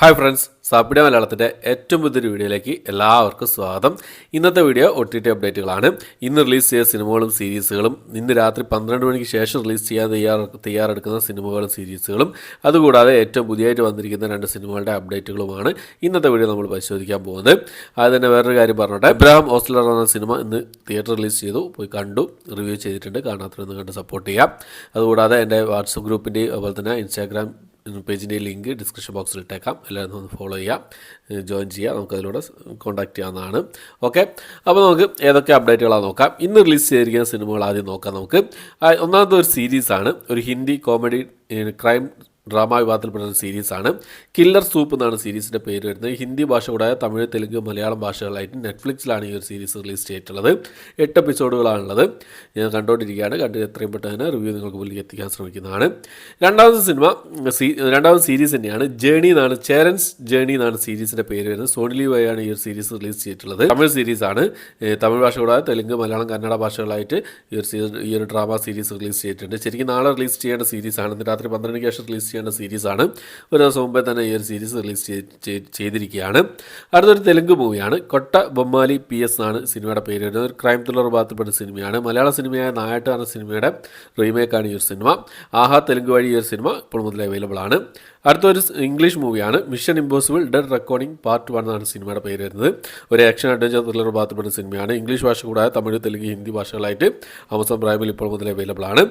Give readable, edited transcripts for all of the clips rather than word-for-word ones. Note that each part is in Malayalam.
ഹായ് ഫ്രണ്ട്സ്, സാപ്പിഡിയ മലയാളത്തിൻ്റെ ഏറ്റവും പുതിയൊരു വീഡിയോയിലേക്ക് എല്ലാവർക്കും സ്വാഗതം. ഇന്നത്തെ വീഡിയോ OTT അപ്ഡേറ്റുകളാണ്. ഇന്ന് റിലീസ് ചെയ്ത സിനിമകളും സീരീസുകളും, ഇന്ന് രാത്രി 12 മണിക്ക് ശേഷം റിലീസ് ചെയ്യാൻ തയ്യാറെടുക്കുന്ന സിനിമകളും സീരീസുകളും, അതുകൂടാതെ ഏറ്റവും പുതിയതായിട്ട് വന്നിരിക്കുന്ന 2 സിനിമകളുടെ അപ്ഡേറ്റുകളുമാണ് ഇന്നത്തെ വീഡിയോ നമ്മൾ പരിശോധിക്കാൻ പോകുന്നത്. അത് തന്നെ വേറൊരു കാര്യം പറഞ്ഞോട്ടെ, എബ്രഹാം ഓസ്ലർ എന്ന സിനിമ ഇന്ന് തിയേറ്റർ റിലീസ് ചെയ്തു, പോയി കണ്ടു, റിവ്യൂ ചെയ്തിട്ടുണ്ട്. കാണാത്തവരൊന്ന് കണ്ട് സപ്പോർട്ട് ചെയ്യാം. അതുകൂടാതെ എൻ്റെ വാട്സപ്പ് ഗ്രൂപ്പിൻ്റെയും അതുപോലെ തന്നെ ഇൻസ്റ്റാഗ്രാം പേജിൻ്റെ ലിങ്ക് ഡിസ്ക്രിപ്ഷൻ ബോക്സിൽ ഇട്ടേക്കാം. എല്ലാവരും ഒന്ന് ഫോളോ ചെയ്യാം, ജോയിൻ ചെയ്യുക, നമുക്കതിലൂടെ കോൺടാക്ട് ചെയ്യാവുന്നതാണ്. ഓക്കെ, അപ്പോൾ നമുക്ക് ഏതൊക്കെ അപ്ഡേറ്റുകളാണ് നോക്കാം. ഇന്ന് റിലീസ് ചെയ്തിരിക്കുന്ന സിനിമകൾ ആദ്യം നോക്കാം. നമുക്ക് ഒന്നാമത്തെ ഒരു സീരീസാണ്, ഒരു ഹിന്ദി കോമഡി ക്രൈം ഡ്രാമ വിഭാഗത്തിൽപ്പെടുന്ന സീരീസാണ്. കില്ലർ സൂപ്പ് എന്നാണ് സീരീസിൻ്റെ പേര് വരുന്നത്. ഹിന്ദി ഭാഷ കൂടാതെ തമിഴ്, തെലുങ്ക്, മലയാളം ഭാഷകളായിട്ട് നെറ്റ്ഫ്ലിക്സിലാണ് ഈ ഒരു സീരീസ് റിലീസ് ചെയ്തിട്ടുള്ളത്. 8 എപ്പിസോഡുകളാണുള്ളത്. ഞാൻ കണ്ടുകൊണ്ടിരിക്കുകയാണ്. കണ്ട് എത്രയും പെട്ടെന്ന് റിവ്യൂ നിങ്ങൾക്ക് മുന്നിൽ എത്തിക്കാൻ ശ്രമിക്കുന്നതാണ്. രണ്ടാമത്തെ സീരീസ് തന്നെയാണ്. ജേണി എന്നാണ്, ചേരൻസ് ജേണി എന്നാണ് സീരീസിൻ്റെ പേര് വരുന്നത്. സോണി ലീവ് വഴിയാണ് ഈ ഒരു സീരീസ് റിലീസ് ചെയ്തിട്ടുള്ളത്. തമിഴ് സീരീസാണ്. തമിഴ് ഭാഷ കൂടാതെ തെലുങ്ക്, മലയാളം, കന്നഡ ഭാഷകളായിട്ട് ഈ ഒരു ഡ്രാമ സീരീസ് റിലീസ് ചെയ്തിട്ടുണ്ട്. ശരിക്കും നാളെ റിലീസ് ചെയ്യേണ്ട സീരീസാണ്. ഇന്ന് രാത്രി 12 മണിക്ക് ശേഷം റിലീസ് ചെയ്യേണ്ട സീരീസാണ്. ഒരു ദിവസം മുമ്പേ തന്നെ ഈ ഒരു സീരീസ് റിലീസ് ചെയ്തിരിക്കുകയാണ്. അടുത്തൊരു തെലുങ്ക് മൂവിയാണ്. കൊട്ട ബൊമ്മാലി PS എന്നാണ് സിനിമയുടെ പേര് വരുന്നത്. ഒരു ക്രൈം ത്രില്ലർ ഭാഗത്തിൽപ്പെട്ട സിനിമയാണ്. മലയാള സിനിമയായ നായാട്ട് എന്ന സിനിമയുടെ റീമേക്കാണ് ഈ ഒരു സിനിമ. ആഹാ തെലുങ്ക് വഴി ഈ ഒരു സിനിമ ഇപ്പോൾ മുതൽ അവൈലബിൾ ആണ്. അടുത്തൊരു ഇംഗ്ലീഷ് മൂവിയാണ്. Mission impossible dead recording part 1 എന്നാണ് സിനിമയുടെ പേര് വരുന്നത്. ഒരു ആക്ഷൻ അഡ്വഞ്ചർ ത്രില്ലർ ഭാഗത്തിൽപ്പെട്ട സിനിമയാണ്. ഇംഗ്ലീഷ് ഭാഷ കൂടാതെ തമിഴ്, തെലുങ്ക്, ഹിന്ദി ഭാഷകളായിട്ട് ആമസോൺ പ്രൈമിൽ ഇപ്പോൾ മുതൽ അവൈലബിൾ ആണ്.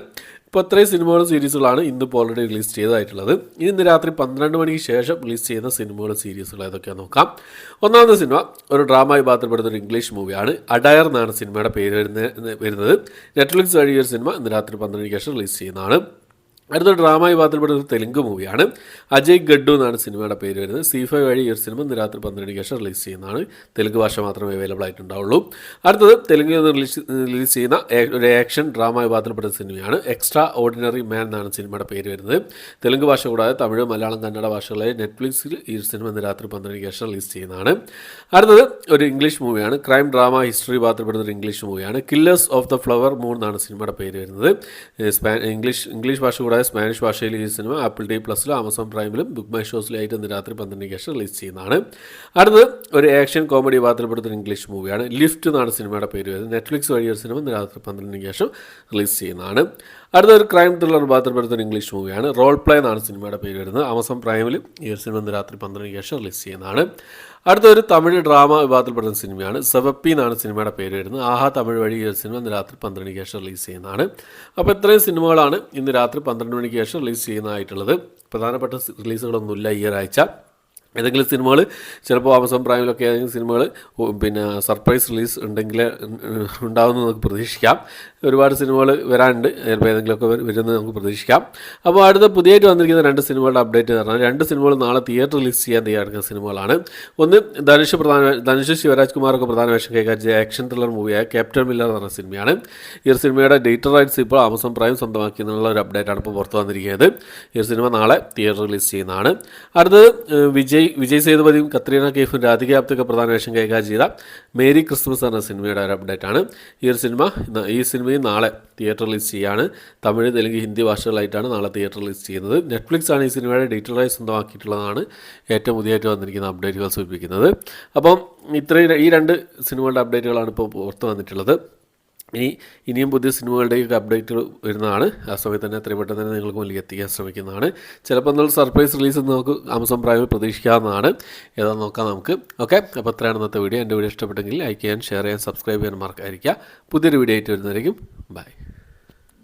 ഇപ്പോൾ അത്രയും സിനിമകളും സീരീസുകളാണ് ഇന്നിപ്പോൾ ഓൾറെഡി റിലീസ് ചെയ്തതായിട്ടുള്ളത്. ഇന്ന് രാത്രി 12 മണിക്ക് ശേഷം റിലീസ് ചെയ്യുന്ന സിനിമകളും സീരീസുകൾ ഏതൊക്കെയാണെന്ന് നോക്കാം. ഒന്നാമത്തെ സിനിമ ഒരു ഡ്രാമ വിഭാഗത്തിൽപ്പെടുന്ന ഒരു ഇംഗ്ലീഷ് മൂവിയാണ്. അഡയർ എന്നാണ് സിനിമയുടെ പേര് വരുന്നത്. നെറ്റ്ഫ്ലിക്സ് വഴി ഒരു സിനിമ ഇന്ന് രാത്രി 12 മണിക്ക് ശേഷം റിലീസ് ചെയ്യുന്നതാണ്. അടുത്തൊരു ഡ്രാമ വിഭാഗത്തിൽപ്പെട്ട ഒരു തെലുങ്ക് മൂവിയാണ്. അജയ് ഗഡ്ഡു എന്നാണ് സിനിമയുടെ പേര് വരുന്നത്. C5 വഴി ഈ ഒരു സിനിമ ഇന്ന് രാത്രി 12 മണിക്ക് ശേഷം റിലീസ് ചെയ്യുന്നതാണ്. തെലുങ്ക് ഭാഷ മാത്രമേ അവൈലബിൾ ആയിട്ടുണ്ടാവുള്ളൂ. അടുത്തത് തെലുങ്കിൽ നിന്ന് റിലീസ് ചെയ്യുന്ന ഒരു ആക്ഷൻ ഡ്രാമ വിഭാഗത്തിൽപ്പെട്ട സിനിമയാണ്. എക്സ്ട്രാ ഓർഡിനറി മാൻ എന്നാണ് സിനിമയുടെ പേര് വരുന്നത്. തെലുങ്ക് ഭാഷ കൂടാതെ തമിഴ്, മലയാളം, കന്നഡ ഭാഷകളെ നെറ്റ്ഫ്ലിക്സിൽ ഈ ഒരു സിനിമ ഇന്ന് രാത്രി 12 മണിക്ക് ശേഷം റിലീസ് ചെയ്യുന്നതാണ്. അടുത്തത് ഒരു ഇംഗ്ലീഷ് മൂവിയാണ്. ക്രൈം ഡ്രാമ ഹിസ്റ്ററി വിഭാഗത്തിൽപ്പെടുന്ന ഒരു ഇംഗ്ലീഷ് മൂവിയാണ്. Killers of the flower moon എന്നാണ് സിനിമയുടെ പേര് വരുന്നത്. ഇംഗ്ലീഷ് ഭാഷ കൂടാതെ സ്പാനിഷ് ഭാഷയിൽ ഈ സിനിമ ആപ്പിൾ TV പ്ലസിലും ആമസോൺ പ്രൈമിലും ബുക്ക് മൈ ഷോസിലായിട്ട് ഇന്ന് രാത്രി 12 മണിക്ക് ശേഷം റിലീസ് ചെയ്യുന്നതാണ്. അടുത്തത് ഒരു ആക്ഷൻ കോമഡി വിഭാഗത്തിൽപ്പെടുന്ന ഇംഗ്ലീഷ് മൂവിയാണ്. ലിഫ്റ്റ് എന്നാണ് സിനിമയുടെ പേര് വരുന്നത്. നെറ്റ്ഫ്ലിക്സ് വഴി ഒരു സിനിമ ഇന്ന് രാത്രി 12 മണിക്ക് ശേഷം റിലീസ് ചെയ്യുന്നതാണ്. അടുത്തൊരു ക്രൈം ത്രില്ലർ വിഭാഗത്തിൽപ്പെടുന്ന ഇംഗ്ലീഷ് മൂവിയാണ്. റോൾ പ്ലേ എന്നാണ് സിനിമയുടെ പേര് വരുന്നത്. ആമസോൺ പ്രൈമിലും ഈ ഒരു സിനിമ ഇന്ന് രാത്രി 12 മണിക്ക് ശേഷം റിലീസ് ചെയ്യുന്നതാണ്. അടുത്തൊരു തമിഴ് ഡ്രാമ വിഭാഗത്തിൽപ്പെടുന്ന സിനിമയാണ്. സെവപ്പി എന്നാണ് സിനിമയുടെ പേര് വരുന്നത്. ആഹാ തമിഴ് വഴി ഈ ഒരു സിനിമ ഇന്ന് രാത്രി 12 മണിക്ക് ശേഷം റിലീസ് ചെയ്യുന്നതാണ്. അപ്പോൾ ഇത്രയും സിനിമകളാണ് ഇന്ന് രാത്രി 12 മണിക്ക് ശേഷം റിലീസ് ചെയ്യുന്നതായിട്ടുള്ളത്. പ്രധാനപ്പെട്ട റിലീസുകളൊന്നുമില്ല ഈ ഒരാഴ്ച. ഏതെങ്കിലും സിനിമകൾ ചിലപ്പോൾ ആമസോൺ പ്രൈമിലൊക്കെ ഏതെങ്കിലും സിനിമകൾ സർപ്രൈസ് റിലീസ് ഉണ്ടെങ്കിൽ ഉണ്ടാകുമെന്ന് നമുക്ക് പ്രതീക്ഷിക്കാം. ഒരുപാട് സിനിമകൾ വരാനുണ്ട്, ചിലപ്പോൾ ഏതെങ്കിലുമൊക്കെ വരുമെന്ന് നമുക്ക് പ്രതീക്ഷിക്കാം. അപ്പോൾ അടുത്ത പുതിയതായിട്ട് വന്നിരിക്കുന്ന 2 സിനിമകളുടെ അപ്ഡേറ്റ് എന്ന് പറഞ്ഞാൽ 2 സിനിമകൾ നാളെ തിയേറ്റർ റിലീസ് ചെയ്യാൻ തയ്യാറെടുക്കുന്ന സിനിമകളാണ്. ഒന്ന് ധനുഷ് ശിവരാജ് കുമാറൊക്കെ പ്രധാന വേഷം കൈകാര്യം ആക്ഷൻ ത്രില്ലർ മൂവിയായ ക്യാപ്റ്റൻ മില്ലർ എന്ന് പറഞ്ഞ സിനിമയാണ്. ഈ ഒരു സിനിമയുടെ ഡേറ്റർ റൈറ്റ്സ് ഇപ്പോൾ ആമസോൺ പ്രൈം സ്വന്തമാക്കി എന്നുള്ള ഒരു അപ്ഡേറ്റാണ് ഇപ്പോൾ പുറത്ത് വന്നിരിക്കുന്നത്. ഈ ഒരു സിനിമ നാളെ തിയേറ്റർ റിലീസ് ചെയ്യുന്നതാണ്. അടുത്തത് വിജയ് സേതുപതിയും കത്രീന കൈഫും രാധിക ആപ്തയൊക്കെ പ്രധാന വേഷം കൈകാര്യം ചെയ്ത മേരി ക്രിസ്മസ് എന്ന സിനിമയുടെ ഒരു അപ്ഡേറ്റാണ്. ഈ സിനിമയും നാളെ തിയേറ്റർ റിലീസ് ചെയ്യാണ്. തമിഴ്, തെലുങ്ക്, ഹിന്ദി ഭാഷകളായിട്ടാണ് നാളെ തിയേറ്റർ റിലീസ് ചെയ്യുന്നത്. നെറ്റ്ഫ്ലിക്സ് ആണ് ഈ സിനിമയുടെ ഡേറ്റർ റൈറ്റ്സ് സ്വന്തമാക്കിയിട്ടുള്ളതാണ് ഏറ്റവും പുതിയതായിട്ട് വന്നിരിക്കുന്ന അപ്ഡേറ്റുകൾ സൂചിപ്പിക്കുന്നത്. അപ്പം ഈ 2 സിനിമകളുടെ അപ്ഡേറ്റുകളാണ് ഇപ്പോൾ പുറത്ത് വന്നിട്ടുള്ളത്. ഇനിയും പുതിയ സിനിമകളുടെയൊക്കെ അപ്ഡേറ്റുകൾ വരുന്നതാണ്. ആ സമയത്ത് തന്നെ എത്രയും പെട്ടെന്ന് തന്നെ നിങ്ങൾക്ക് മുന്നിൽ എത്തിക്കാൻ ശ്രമിക്കുന്നതാണ്. ചിലപ്പോൾ എന്നുള്ള സർപ്രൈസ് റിലീസ് നമുക്ക് ആമസോൺ പ്രൈമിൽ പ്രതീക്ഷിക്കാവുന്നതാണ്. ഏതാണെന്ന് നോക്കാം നമുക്ക്. ഓക്കെ, അപ്പോൾ അത്രയാണ് ഇന്നത്തെ വീഡിയോ. എൻ്റെ വീഡിയോ ഇഷ്ടപ്പെട്ടെങ്കിൽ ലൈക്ക് ചെയ്യാൻ, ഷെയർ ചെയ്യാൻ, സബ്സ്ക്രൈബ് ചെയ്യാൻ മറക്കാതിരിക്കുക. പുതിയൊരു വീഡിയോ ആയിട്ട് വരുന്നതായിരിക്കും. ബൈ.